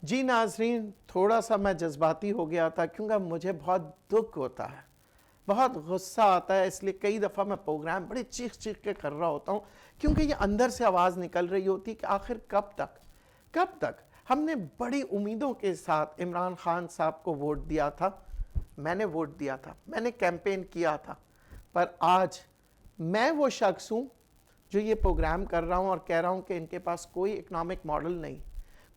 जी नाज़रीन, थोड़ा सा मैं जज्बाती हो गया था क्योंकि मुझे बहुत दुख होता है, बहुत गुस्सा आता है, इसलिए कई दफ़ा मैं प्रोग्राम बड़े चीख चीख के कर रहा होता हूँ क्योंकि ये अंदर से आवाज़ निकल रही होती कि आखिर कब तक हमने बड़ी उम्मीदों के साथ इमरान खान साहब को वोट दिया था। मैंने वोट दिया था, मैंने कैंपेन किया था, पर आज मैं वो शख्स हूँ जो ये प्रोग्राम कर रहा हूँ और कह रहा हूँ कि इनके पास कोई इकोनॉमिक मॉडल नहीं,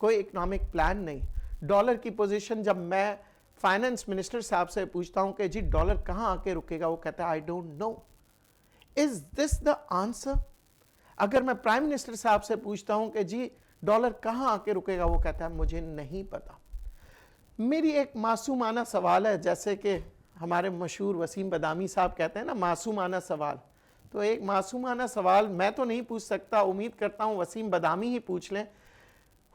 कोई इकोनॉमिक प्लान नहीं। डॉलर की पोजीशन जब मैं फाइनेंस मिनिस्टर साहब से पूछता हूँ कि जी डॉलर कहाँ आके रुकेगा, वो कहता है I don't know. Is this the answer? अगर मैं प्राइम मिनिस्टर साहब से पूछता हूँ कि जी डॉलर कहाँ आके रुकेगा, वो कहता है मुझे नहीं पता। मेरी एक मासूमाना सवाल है, जैसे कि हमारे मशहूर वसीम बदामी साहब कहते हैं ना, मासूमाना सवाल। तो एक मासूमाना सवाल मैं तो नहीं पूछ सकता, उम्मीद करता हूँ वसीम बदामी ही पूछ लें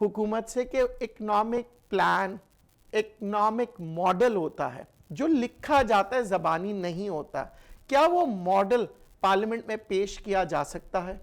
हुकूमत से कि इकोनॉमिक प्लान, इकोनॉमिक मॉडल होता है जो लिखा जाता है, ज़बानी नहीं होता। क्या वो मॉडल पार्लियामेंट में पेश किया जा सकता है?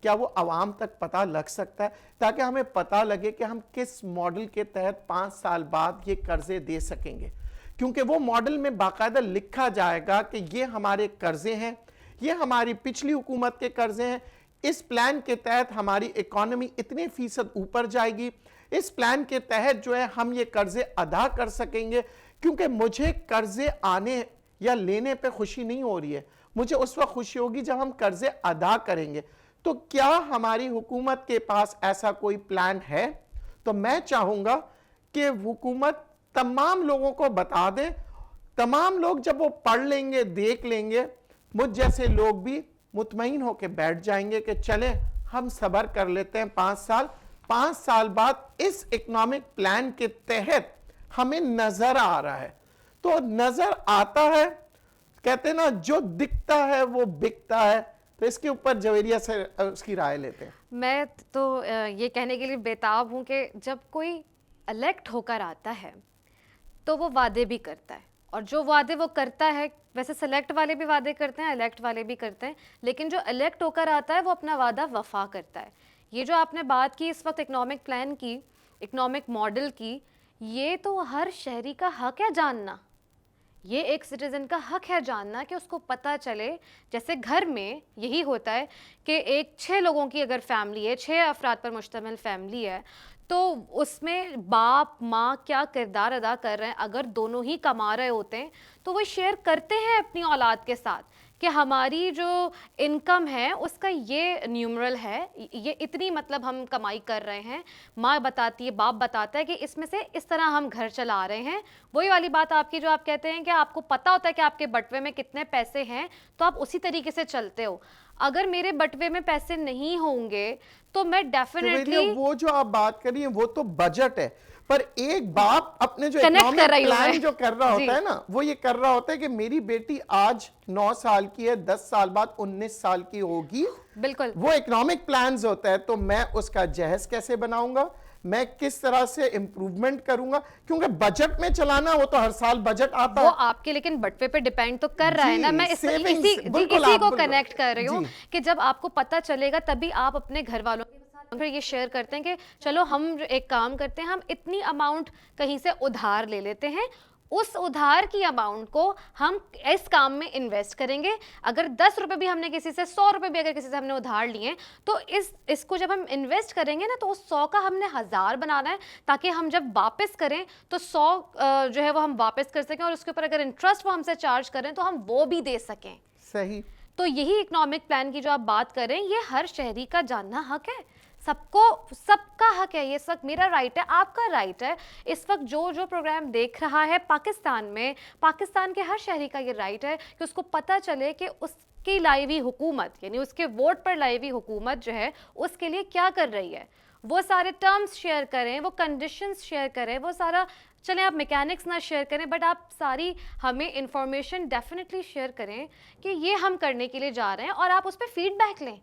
क्या वो आवाम तक पता लग सकता है, ताकि हमें पता लगे कि हम किस मॉडल के तहत 5 साल बाद ये कर्जे दे सकेंगे? क्योंकि वो मॉडल में बाकायदा लिखा जाएगा कि ये हमारे कर्जे हैं, ये हमारी पिछली हुकूमत के कर्जे हैं, इस प्लान के तहत हमारी इकोनॉमी इतने फीसद ऊपर जाएगी, इस प्लान के तहत जो है हम ये कर्जे अदा कर सकेंगे। क्योंकि मुझे कर्जे आने या लेने पे खुशी नहीं हो रही है, मुझे उस वक्त खुशी होगी जब हम कर्जे अदा करेंगे। तो क्या हमारी हुकूमत के पास ऐसा कोई प्लान है? तो मैं चाहूंगा कि हुकूमत तमाम लोगों को बता दे, तमाम लोग जब वो पढ़ लेंगे, देख लेंगे, मुझ जैसे लोग भी मुतमईन होकर बैठ जाएंगे कि चले हम सब्र कर लेते हैं 5 साल बाद इस इकोनॉमिक प्लान के तहत हमें नजर आ रहा है। तो नजर आता है, कहते ना जो दिखता है वो बिकता है। तो इसके ऊपर जवेरिया से उसकी राय लेते हैं। मैं तो ये कहने के लिए बेताब हूँ कि जब कोई इलेक्ट होकर आता है तो वो वादे भी करता है, और जो वादे वो करता है, वैसे सेलेक्ट वाले भी वादे करते हैं, इलेक्ट वाले भी करते हैं, लेकिन जो इलेक्ट होकर आता है वो अपना वादा वफा करता है। ये जो आपने बात की इस वक्त इकोनॉमिक प्लान की, इकोनॉमिक मॉडल की, ये तो हर शहरी का हक है जानना। ये एक सिटीज़न का हक है जानना कि उसको पता चले। जैसे घर में यही होता है कि एक 6 लोगों की अगर फैमिली है, 6 अफराद पर मुश्तमिल फैमिली है, तो उसमें बाप माँ क्या किरदार अदा कर रहे हैं। अगर दोनों ही कमा रहे होते हैं तो वो शेयर करते हैं अपनी औलाद के साथ कि हमारी जो इनकम है उसका ये न्यूमरल है, ये इतनी मतलब हम कमाई कर रहे हैं। माँ बताती है, बाप बताता है कि इसमें से इस तरह हम घर चला रहे हैं। वही वाली बात आपकी जो आप कहते हैं कि आपको पता होता है कि आपके बटवे में कितने पैसे हैं, तो आप उसी तरीके से चलते हो। अगर मेरे बटवे में पैसे नहीं होंगे तो मैं डेफिनेटली, वो जो आप बात कर रही हैं वो तो बजट है, पर एक बाप अपने जो कनेक्ट इकोनॉमिक कर रही हूँ प्लान मैं जो कर रहा जी। होता है ना, वो ये कर रहा होता है कि मेरी बेटी आज 9 साल की है, 10 साल बाद 19 साल की होगी। बिल्कुल, वो इकोनॉमिक प्लान्स होता है। तो मैं उसका जहेज कैसे बनाऊंगा, मैं किस तरह से इंप्रूवमेंट करूंगा, क्योंकि बजट में चलाना वो तो हर साल बजट आता वो है। आपके लेकिन बटवे पे डिपेंड तो कर रहा है ना। मैं सेविंग्स, बिल्कुल इसी आप को बिल्कुल कनेक्ट कर रही हूँ जी। कि जब आपको पता चलेगा तभी आप अपने घर वालों के साथ फिर ये शेयर करते हैं कि चलो हम एक काम करते हैं, हम इतनी अमाउंट कहीं से उधार ले लेते हैं, उस उधार की अमाउंट को हम इस काम में इन्वेस्ट करेंगे। अगर 10 रुपए भी हमने किसी से, 100 रुपए भी अगर किसी से हमने उधार लिए, तो इसको जब हम इन्वेस्ट करेंगे ना, तो उस 100 का हमने 1000 बनाना है, ताकि हम जब वापस करें तो 100 जो है वो हम वापस कर सकें, और उसके ऊपर अगर इंटरेस्ट वो हमसे चार्ज करें तो हम वो भी दे सकें। सही। तो यही इकोनॉमिक प्लान की जो आप बात कर रहे हैं, ये हर शहरी का जानना हक है। सबको, सबका हक है। ये इस वक्त मेरा राइट है, आपका राइट है। इस वक्त जो जो प्रोग्राम देख रहा है पाकिस्तान में, पाकिस्तान के हर शहरी का ये राइट है कि उसको पता चले कि उसकी लाई हुई हुकूमत, यानी उसके वोट पर लाई हुई हुकूमत जो है उसके लिए क्या कर रही है। वो सारे टर्म्स शेयर करें, वो कंडीशंस शेयर करें, वो सारा, चलें आप मैकेनिक्स ना शेयर करें, बट आप सारी हमें इंफॉर्मेशन डेफिनेटली शेयर करें कि ये हम करने के लिए जा रहे हैं, और आप उस पर फीडबैक लें।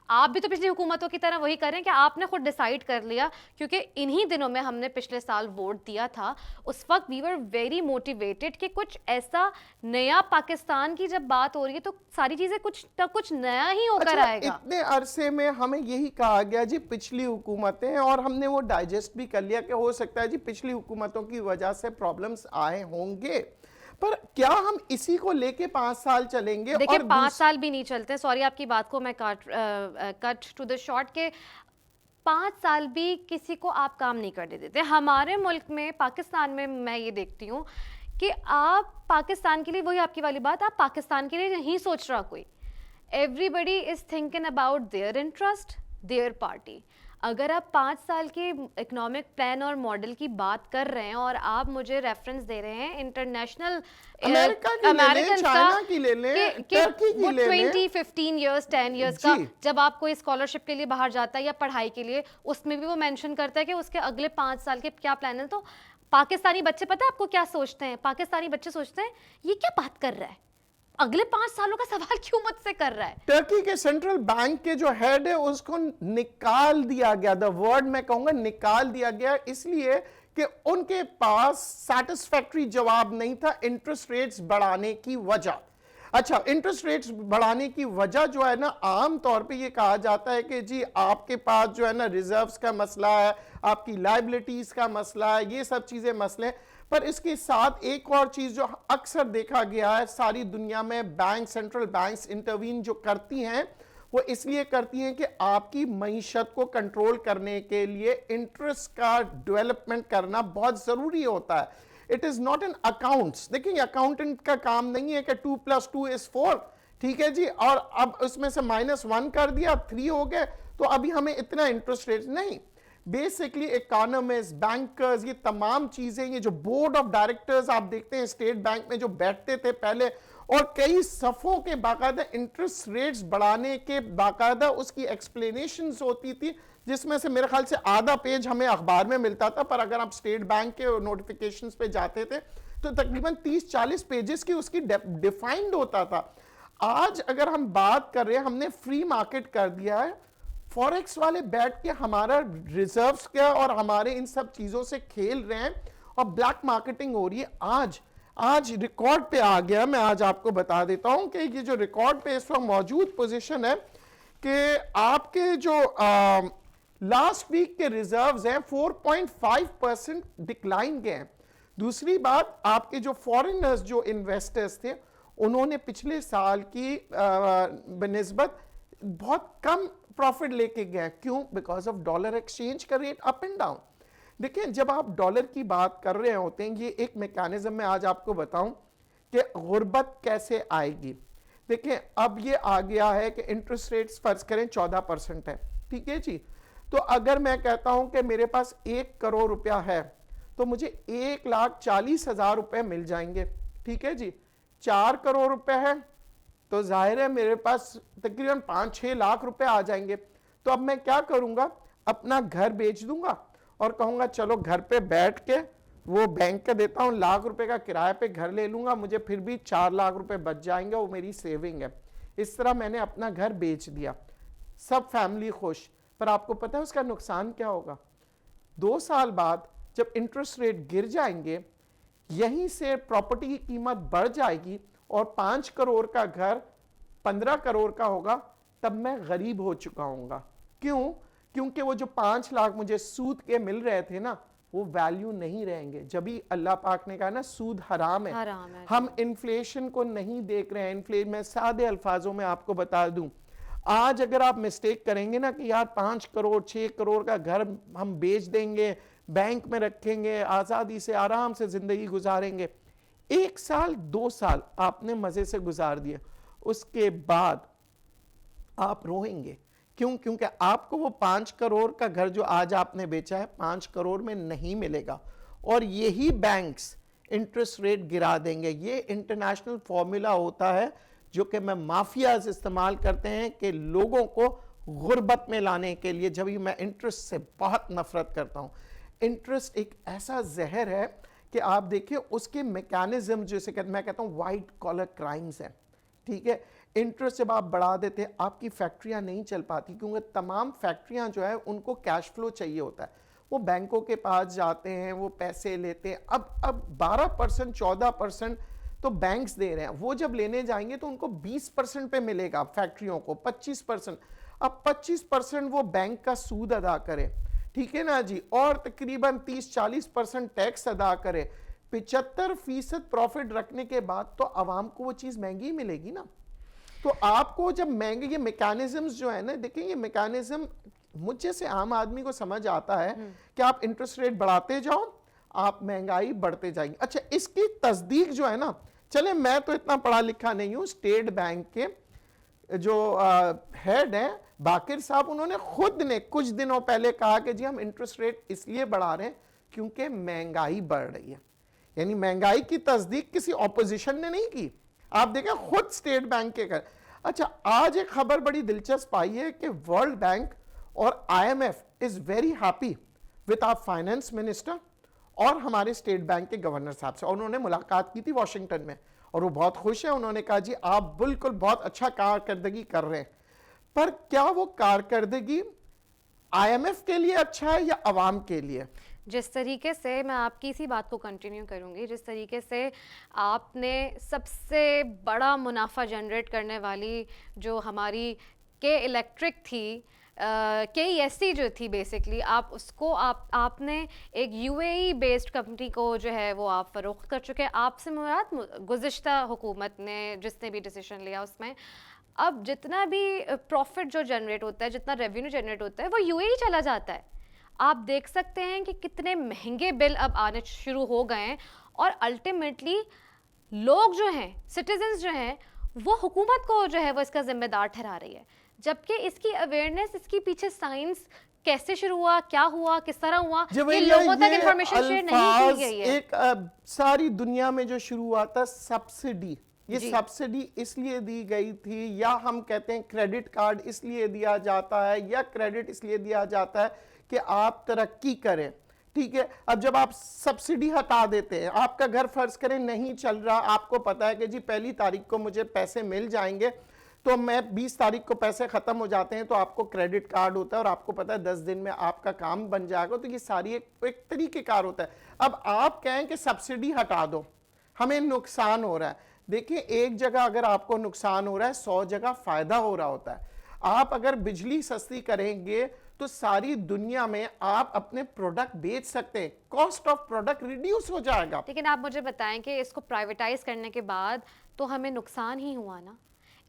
आप भी तो पिछली हुकूमतों की तरह वही कर रहे हैं कि आपने खुद डिसाइड कर लिया, क्योंकि इन्हीं दिनों में हमने पिछले साल वोट दिया था, उस वक्त वी वर वेरी मोटिवेटेड कि कुछ ऐसा नया पाकिस्तान की जब बात हो रही है तो सारी चीजें कुछ ना कुछ नया ही होकर अच्छा, आएगा। इतने अरसे में हमें यही कहा गया जी पिछली हुकूमतें, और हमने वो डाइजेस्ट भी कर लिया कि हो सकता है जी पिछली हुकूमतों की वजह से प्रॉब्लम्स आए होंगे, पर क्या हम इसी को लेके 5 साल चलेंगे? देखिए और 5 साल भी नहीं चलते, सॉरी आपकी बात को मैं कट टू द शॉर्ट के 5 साल भी किसी को आप काम नहीं करने देते। हमारे मुल्क में, पाकिस्तान में मैं ये देखती हूँ कि आप पाकिस्तान के लिए, वही आपकी वाली बात, आप पाकिस्तान के लिए नहीं सोच रहा कोई। Everybody is thinking about their interest, there party. अगर आप 5 साल के इकोनॉमिक प्लान और मॉडल की बात कर रहे हैं और आप मुझे रेफरेंस दे रहे हैं इंटरनेशनल अमेरिका की ले लें, चाइना की ले लें, टर्की की वो ले लें, 20-15 इयर्स 10 इयर्स का, जी। जब आप कोई स्कॉलरशिप के लिए बाहर जाता है या पढ़ाई के लिए, उसमें भी वो मेंशन करता है कि उसके अगले 5 साल के क्या प्लान है। तो पाकिस्तानी बच्चे, पता है आपको क्या सोचते हैं? पाकिस्तानी बच्चे सोचते हैं ये क्या बात कर रहा है, अगले 5 सालों का सवाल क्यों मुझसे कर रहा है। टर्की के सेंट्रल बैंक के जो हेड है उसको निकाल दिया गया, द वर्ड मैं कहूंगा निकाल दिया गया, इसलिए कि उनके पास सैटिस्फैक्टरी जवाब नहीं था इंटरेस्ट रेट्स बढ़ाने की वजह। अच्छा, इंटरेस्ट रेट्स बढ़ाने की वजह जो है ना, आम तौर पे ये कहा जाता है कि जी आपके पास जो है ना रिजर्व्स का मसला है, आपकी लायबिलिटीज का मसला है, ये सब चीजें मसले हैं। पर इसके साथ एक और चीज जो अक्सर देखा गया है सारी दुनिया में, बैंक, सेंट्रल बैंक्स इंटरवीन जो करती हैं वो इसलिए करती हैं कि आपकी मईशत को कंट्रोल करने के लिए इंटरेस्ट का डेवलपमेंट करना बहुत जरूरी होता है। It is not an accounts. देखिए अकाउंटेंट का काम नहीं है कि 2+2=4, ठीक है जी, और अब उसमें से -1 कर दिया 3 हो गए तो अभी हमें इतना इंटरेस्ट रेट नहीं। बेसिकली इकोनॉमिस्ट, बैंकर्स, ये तमाम चीजें, ये जो बोर्ड ऑफ डायरेक्टर्स आप देखते हैं स्टेट बैंक में जो बैठते थे पहले, और कई सफों के बाकायदा इंटरेस्ट रेट्स बढ़ाने के बाकायदा उसकी एक्सप्लेनेशंस होती थी, जिसमें से मेरे ख्याल से आधा पेज हमें अखबार में मिलता था, पर अगर आप स्टेट बैंक के नोटिफिकेशंस पे जाते थे तो तकरीबन 30-40 पेजेस की उसकी डिफाइंड होता था। आज अगर हम बात कर रहे हैं, हमने फ्री मार्केट कर दिया है, फॉरेक्स वाले बैठ के हमारा रिजर्व्स क्या और हमारे इन सब चीजों से खेल रहे हैं और ब्लैक मार्केटिंग हो रही है। आज रिकॉर्ड पे आ गया, मैं आज आपको बता देता हूं कि ये जो रिकॉर्ड पे इस वक्त मौजूद पोजीशन है कि आपके जो लास्ट वीक के रिजर्व्स हैं 4.5% डिक्लाइन गए हैं। दूसरी बात, आपके जो फॉरेनर्स जो इन्वेस्टर्स थे उन्होंने पिछले साल की बनिस्बत बहुत कम प्रॉफिट लेके गए। क्यों? बिकॉज ऑफ डॉलर एक्सचेंज का रेट अप एंड डाउन। देखिए जब आप डॉलर की बात कर रहे होते हैं, ये एक मैकेनिज्म मैं आज आपको बताऊं कि गुर्बत कैसे आएगी। देखिए अब ये आ गया है कि इंटरेस्ट रेट्स फर्ज करें 14% है, ठीक है जी, तो अगर मैं कहता हूं कि मेरे पास 1 करोड़ रुपया है तो मुझे 1,40,000 रुपए मिल जाएंगे, ठीक है जी। 4 करोड़ रुपए है तो जाहिर है मेरे पास तकरीबन 5-6 लाख रुपए आ जाएंगे। तो अब मैं क्या करूंगा, अपना घर बेच दूंगा और कहूंगा चलो घर पे बैठ के वो बैंक का देता हूं लाख रुपए का किराए पे घर ले लूंगा, मुझे फिर भी 4 लाख रुपए बच जाएंगे, वो मेरी सेविंग है। इस तरह मैंने अपना घर बेच दिया, सब फैमिली खुश। पर आपको पता है उसका नुकसान क्या होगा? 2 साल बाद जब इंटरेस्ट रेट गिर जाएंगे, यहीं से प्रॉपर्टी की कीमत बढ़ जाएगी और 5 करोड़ का घर 15 करोड़ का होगा, तब मैं गरीब हो चुका हूंगा। क्यों? क्योंकि वो जो 5 लाख मुझे सूद के मिल रहे थे ना, वो वैल्यू नहीं रहेंगे। जब भी अल्लाह पाक ने कहा ना सूद हराम है, हम इन्फ्लेशन को नहीं देख रहे हैं। मैं सादे अल्फाजों में आपको बता दूं, आज अगर आप मिस्टेक करेंगे ना कि यार 5 करोड़ 6 करोड़ का घर हम बेच देंगे, बैंक में रखेंगे, आजादी से आराम से जिंदगी गुजारेंगे, 1 साल 2 साल आपने मजे से गुजार दिए, उसके बाद आप रोएंगे। क्यों? क्योंकि आपको वो 5 करोड़ का घर जो आज आपने बेचा है 5 करोड़ में नहीं मिलेगा, और यही बैंक्स इंटरेस्ट रेट गिरा देंगे। ये इंटरनेशनल फॉर्मूला होता है जो कि मैं माफियाज इस्तेमाल करते हैं कि लोगों को गुर्बत में लाने के लिए। जब भी मैं इंटरेस्ट से बहुत नफरत करता हूं। इंटरेस्ट एक ऐसा जहर है कि आप देखिए उसके मैकेनिज्म, जैसे मैं कहता हूं वाइट कॉलर क्राइम्स हैं, ठीक है। इंटरेस्ट जब आप बढ़ा देते हैं, आपकी फैक्ट्रियां नहीं चल पाती, क्योंकि तमाम फैक्ट्रियां जो है उनको कैश फ्लो चाहिए होता है। वो बैंकों के पास जाते हैं, वो पैसे लेते हैं। अब 12% 14% तो बैंक्स दे रहे हैं, वो जब लेने जाएंगे तो उनको 20% पे मिलेगा, फैक्ट्रियों को 25%। अब 25% वो बैंक का सूद अदा करे, ठीक है ना जी, और तकरीबन 30-40% टैक्स अदा करे, 75% प्रॉफिट रखने के बाद तो आवाम को वो चीज महंगी मिलेगी ना। तो आपको जब महंगे ये मैकेनिज्म्स जो है ना, देखिए ये मैकेनिज्म मुझे से आम आदमी को समझ आता है कि आप इंटरेस्ट रेट बढ़ाते जाओ, आप महंगाई बढ़ते जाएगी। अच्छा, इसकी तस्दीक जो है ना, चले मैं तो इतना पढ़ा लिखा नहीं हूं, स्टेट बैंक के जो हेड हैं बाकिर साहब, उन्होंने खुद ने कुछ दिनों पहले कहा कि जी हम इंटरेस्ट रेट इसलिए बढ़ा रहे हैं क्योंकि महंगाई बढ़ रही है। यानी महंगाई की तस्दीक किसी ऑपोजिशन ने नहीं की, आप देखें खुद स्टेट बैंक के कर। अच्छा, आज एक खबर बड़ी दिलचस्प आई है कि वर्ल्ड बैंक और IMF is very happy with our finance minister और हमारे स्टेट बैंक के गवर्नर साहब से, और उन्होंने मुलाकात की थी वॉशिंगटन में, और वो बहुत खुश है। उन्होंने कहा जी आप बिल्कुल बहुत अच्छा कारकर्दगी कर रहे हैं, पर क्या वो कारकर्दगी आईएमएफ के लिए अच्छा है या अवाम के लिए? जिस तरीके से, मैं आपकी इसी बात को कंटिन्यू करूंगी, जिस तरीके से आपने सबसे बड़ा मुनाफा जनरेट करने वाली जो हमारी के इलेक्ट्रिक थी, KESC जो थी बेसिकली, आप उसको आपने एक UAE बेस्ड कंपनी को जो है वो आप फरोख्त कर चुके हैं। आपसे मुराद गुज़िश्ता हुकूमत ने जिसने भी डिसीजन लिया उसमें अब जितना भी प्रॉफिट जो जनरेट होता है, जितना रेवेन्यू जनरेट होता है, वो UAE चला जाता है। आप देख सकते हैं कि कितने महंगे बिल अब आने शुरू हो गए हैं, और अल्टीमेटली लोग जो हैं, सिटीजन्स जो हैं, वो हुकूमत को जो है वो इसका जिम्मेदार ठहरा रही है। जबकि इसकी अवेयरनेस, इसके पीछे साइंस कैसे शुरू हुआ, क्या हुआ, किस तरह हुआ, ये लोगों तक इंफॉर्मेशन शेयर नहीं की गई है। एक सारी दुनिया में जो शुरू हुआ था सब्सिडी, ये सब्सिडी इसलिए दी गई थी, या हम कहते हैं क्रेडिट कार्ड इसलिए दिया जाता है, या क्रेडिट इसलिए दिया जाता है कि आप तरक्की करें, ठीक है। अब जब आप सब्सिडी हटा देते हैं, आपका घर फर्ज करें नहीं चल रहा, आपको पता है कि जी 1 तारीख को मुझे पैसे मिल जाएंगे, तो मैं 20 तारीख को पैसे खत्म हो जाते हैं, तो आपको क्रेडिट कार्ड होता है और आपको पता है 10 दिन में आपका काम बन जाएगा। तो ये सारी एक तरीकेकार होता है। अब आप कहें कि सब्सिडी हटा दो, हमें नुकसान हो रहा है। देखिए, एक जगह अगर आपको नुकसान हो रहा है, 100 जगह फायदा हो रहा होता है। आप अगर बिजली सस्ती करेंगे तो सारी दुनिया में आप अपने प्रोडक्ट बेच सकते हैं, कॉस्ट ऑफ प्रोडक्ट रिड्यूस हो जाएगा। लेकिन आप मुझे बताएं कि इसको प्राइवेटाइज करने के बाद तो हमें नुकसान ही हुआ ना।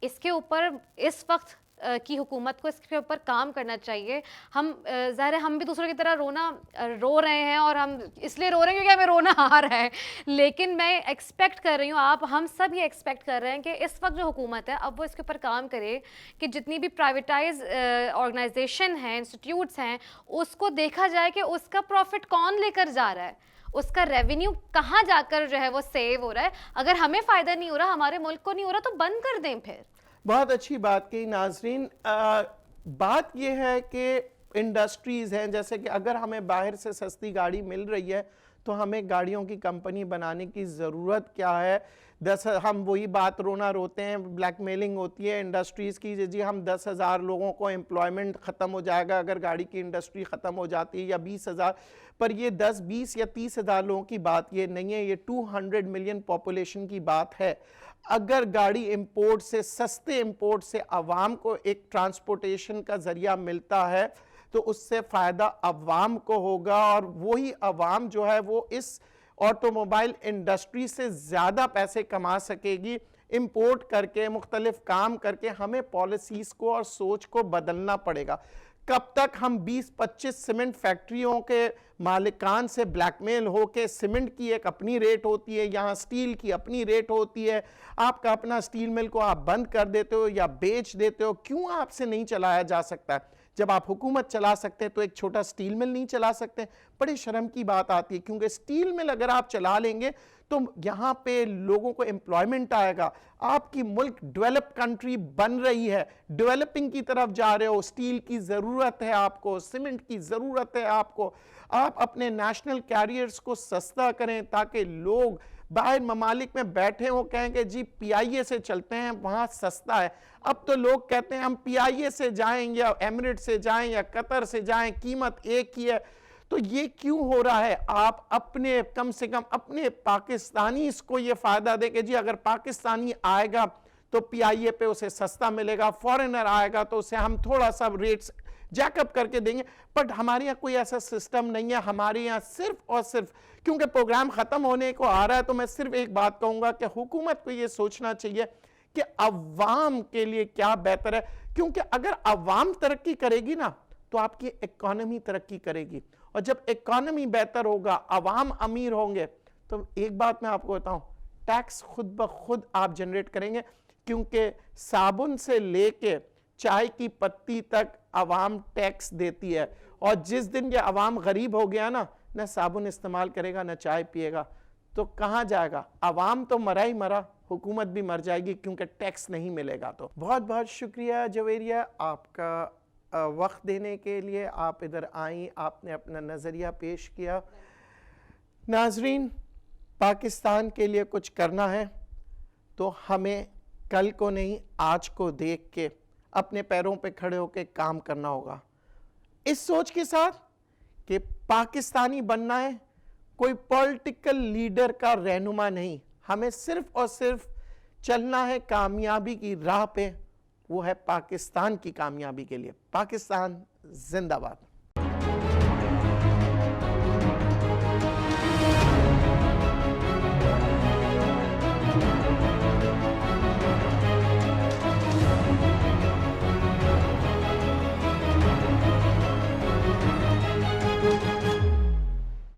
इसके ऊपर इस वक्त की हुकूमत को इसके ऊपर काम करना चाहिए। हम ज़ाहिर है हम भी दूसरों की तरह रो रहे हैं, और हम इसलिए रो रहे हैं क्योंकि हमें रोना आ रहा है। लेकिन मैं एक्सपेक्ट कर रही हूँ, हम सब ये एक्सपेक्ट कर रहे हैं कि इस वक्त जो हुकूमत है अब वो इसके ऊपर काम करे कि जितनी भी प्राइवेटाइज ऑर्गेनाइजेशन हैं, इंस्टीट्यूट्स हैं, उसको देखा जाए कि उसका प्रॉफिट कौन लेकर जा रहा है, उसका रेवेन्यू कहाँ जाकर जो है वो सेव हो रहा है। अगर हमें फ़ायदा नहीं हो रहा, हमारे मुल्क को नहीं हो रहा, तो बंद कर दें फिर। बहुत अच्छी बात की नाजरीन। बात यह है कि इंडस्ट्रीज़ हैं, जैसे कि अगर हमें बाहर से सस्ती गाड़ी मिल रही है तो हमें गाड़ियों की कंपनी बनाने की ज़रूरत क्या है। हम वही बात रोना रोते हैं, ब्लैकमेलिंग होती है इंडस्ट्रीज़ की, जी हम 10,000 लोगों को एम्प्लॉयमेंट ख़त्म हो जाएगा अगर गाड़ी की इंडस्ट्री ख़त्म हो जाती है, या 20,000। पर ये 10, 20 या 30,000 लोगों की बात ये नहीं है, ये 200 मिलियन पॉपुलेशन की बात है। अगर गाड़ी इंपोर्ट से, सस्ते इंपोर्ट से आवाम को एक ट्रांसपोर्टेशन का जरिया मिलता है तो उससे फ़ायदा अवाम को होगा, और वही अवाम जो है वो इस ऑटोमोबाइल इंडस्ट्री से ज़्यादा पैसे कमा सकेगी। इंपोर्ट करके, मुख्तलिफ काम करके हमें पॉलिसीज़ को और सोच को बदलना पड़ेगा। कब तक हम 20-25 सीमेंट फैक्ट्रियों के मालिकान से ब्लैकमेल हो के, सीमेंट की एक अपनी रेट होती है, यहाँ स्टील की अपनी रेट होती है, आपका अपना स्टील मिल को आप बंद कर देते हो या बेच देते हो, क्यों आपसे नहीं चलाया जा सकता है? जब आप हुकूमत चला सकते हैं तो एक छोटा स्टील मिल नहीं चला सकते? बड़ी शर्म की बात आती है, क्योंकि स्टील मिल अगर आप चला लेंगे तो यहाँ पे लोगों को एम्प्लॉयमेंट आएगा। आपकी मुल्क डेवलप कंट्री बन रही है, डेवलपिंग की तरफ जा रहे हो, स्टील की ज़रूरत है आपको, सीमेंट की ज़रूरत है आपको। आप अपने नेशनल कैरियर्स को सस्ता करें ताकि लोग बाहर ममालिक में बैठे हो कहेंगे जी पीआईए से चलते हैं वहां सस्ता है। अब तो लोग कहते हैं हम पीआईए से जाएं या एमिरेट से जाएं या कतर से जाएं, कीमत एक ही है। तो ये क्यों हो रहा है? आप अपने कम से कम अपने पाकिस्तानी इसको ये फायदा दे कि जी अगर पाकिस्तानी आएगा तो पीआईए पे उसे सस्ता मिलेगा, फॉरेनर आएगा तो उसे हम थोड़ा सा रेट्स जैकअप करके देंगे। बट हमारे यहाँ कोई ऐसा सिस्टम नहीं है। हमारे यहाँ सिर्फ और सिर्फ, क्योंकि प्रोग्राम खत्म होने को आ रहा है, तो मैं सिर्फ एक बात कहूंगा कि हुकूमत को ये सोचना चाहिए कि अवाम के लिए क्या बेहतर है। क्योंकि अगर अवाम तरक्की करेगी ना तो आपकी इकोनॉमी तरक्की करेगी, और जब इकोनॉमी बेहतर होगा, अवाम अमीर होंगे, तो एक बात मैं आपको बताऊं, टैक्स खुद ब खुद आप जनरेट करेंगे। क्योंकि साबुन से लेके चाय की पत्ती तक अवाम टैक्स देती है, और जिस दिन ये अवाम गरीब हो गया ना साबुन इस्तेमाल करेगा न चाय पिएगा, तो कहाँ जाएगा? अवाम तो मरा ही मरा, हुकूमत भी मर जाएगी क्योंकि टैक्स नहीं मिलेगा। तो बहुत बहुत शुक्रिया जवेरिया आपका वक्त देने के लिए। आप इधर आई, आपने अपना नज़रिया पेश किया। नाजरीन, पाकिस्तान के लिए कुछ करना है तो हमें कल को नहीं आज को देख के अपने पैरों पे खड़े होकर काम करना होगा, इस सोच के साथ कि पाकिस्तानी बनना है, कोई पॉलिटिकल लीडर का रहनुमा नहीं। हमें सिर्फ और सिर्फ चलना है कामयाबी की राह पे, वो है पाकिस्तान की कामयाबी के लिए। पाकिस्तान जिंदाबाद।